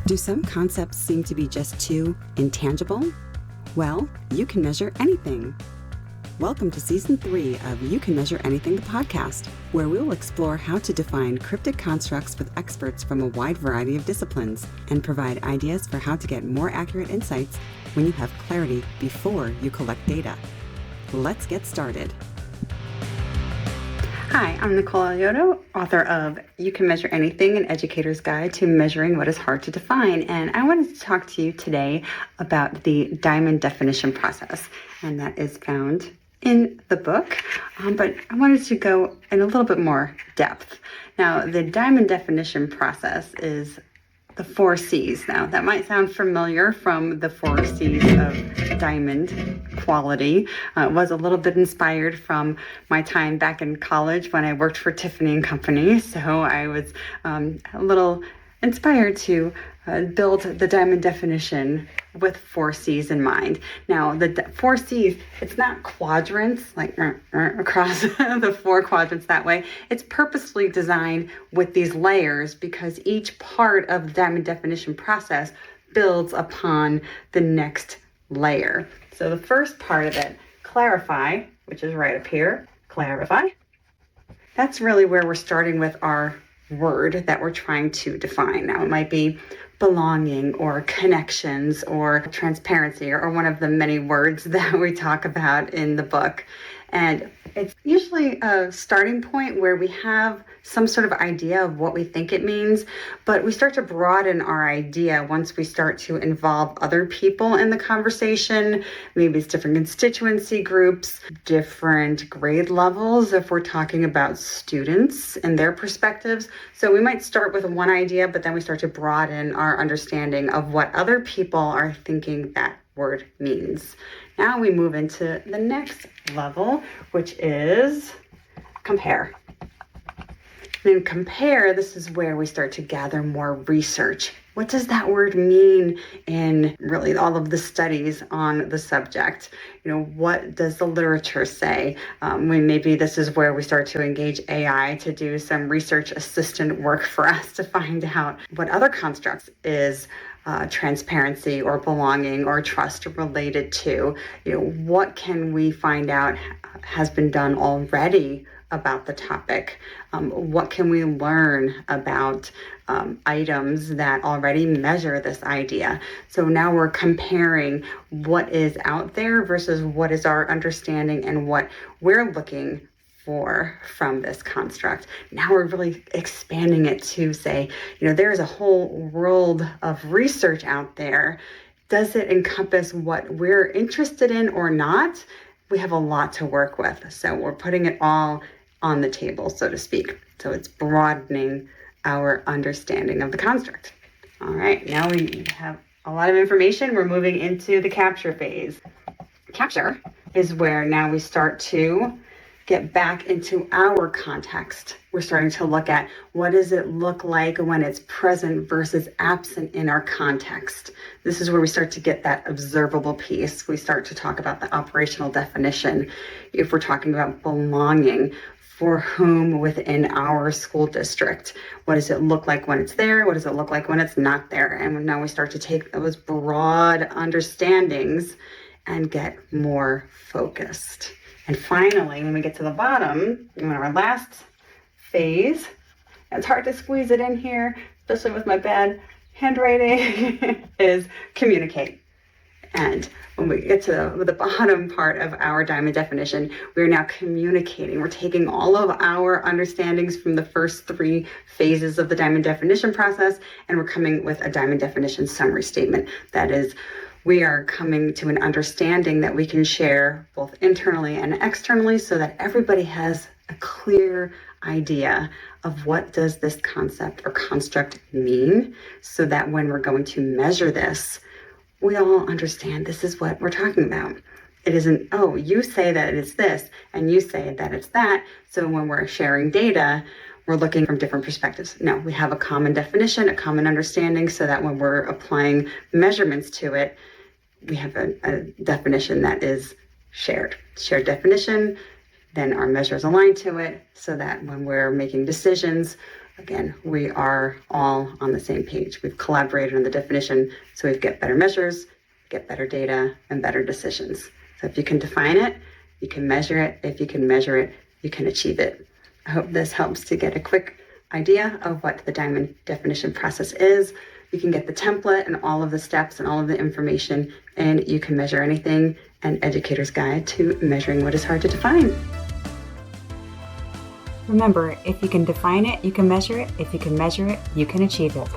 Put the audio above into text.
Do some concepts seem to be just too intangible? Well, you can measure anything. Welcome to Season 3 of You Can Measure Anything, the podcast, where we'll explore how to define cryptic constructs with experts from a wide variety of disciplines and provide ideas for how to get more accurate insights when you have clarity before you collect data. Let's get started. Hi, I'm Nicole Alioto, author of You Can Measure Anything, an educator's guide to measuring what is hard to define. And I wanted to talk to you today about the diamond definition process, and that is found in the book, but I wanted to go in a little bit more depth. Now, the diamond definition process is the 4 C's. Now, that might sound familiar from the 4 C's of diamond quality. It was a little bit inspired from my time back in college when I worked for Tiffany & Company. So I was a little inspired to build the diamond definition with 4 C's in mind. Now, the 4 C's, it's not quadrants, like across the 4 quadrants that way. It's purposefully designed with these layers because each part of the diamond definition process builds upon the next layer. So the first part of it, clarify, which is right up here, clarify. That's really where we're starting with our word that we're trying to define. Now, it might be belonging or connections or transparency or one of the many words that we talk about in the book. And it's usually a starting point where we have some sort of idea of what we think it means, but we start to broaden our idea once we start to involve other people in the conversation. Maybe it's different constituency groups, different grade levels if we're talking about students and their perspectives. So we might start with one idea, but then we start to broaden our understanding of what other people are thinking that word means. Now we move into the next level, which is compare. And compare, this is where we start to gather more research. What does that word mean in really all of the studies on the subject? You know, what does the literature say? Maybe this is where we start to engage AI to do some research assistant work for us to find out what other constructs is transparency or belonging or trust related to. You know, what can we find out has been done already about the topic? What can we learn about items that already measure this idea? So now we're comparing what is out there versus what is our understanding and what we're looking for from this construct. Now we're really expanding it to say, you know, there's a whole world of research out there. Does it encompass what we're interested in or not? We have a lot to work with. So we're putting it all on the table, so to speak. So it's broadening our understanding of the construct. All right, now we have a lot of information. We're moving into the capture phase. Capture is where now we start to get back into our context. We're starting to look at what does it look like when it's present versus absent in our context. This is where we start to get that observable piece. We start to talk about the operational definition. If we're talking about belonging, for whom within our school district? What does it look like when it's there? What does it look like when it's not there? And now we start to take those broad understandings and get more focused. And finally, when we get to the bottom, in our last phase, it's hard to squeeze it in here, especially with my bad handwriting, is communicate. And when we get to the bottom part of our diamond definition, we're now communicating. We're taking all of our understandings from the first 3 phases of the diamond definition process, and we're coming with a diamond definition summary statement. That is, we are coming to an understanding that we can share both internally and externally so that everybody has a clear idea of what does this concept or construct mean, so that when we're going to measure this, we all understand this is what we're talking about. It isn't, oh, you say that it's this and you say that it's that. So when we're sharing data, we're looking from different perspectives. No, we have a common definition, a common understanding, so that when we're applying measurements to it, we have a definition that is shared definition. Then our measures align to it so that when we're making decisions, Again, we are all on the same page. We've collaborated on the definition so we get better measures, get better data, and better decisions. So if you can define it, you can measure it. If you can measure it, you can achieve it. I hope this helps to get a quick idea of what the diamond definition process is. You can get the template and all of the steps and all of the information, and you can measure anything, an educator's guide to measuring what is hard to define. Remember, if you can define it, you can measure it. If you can measure it, you can achieve it.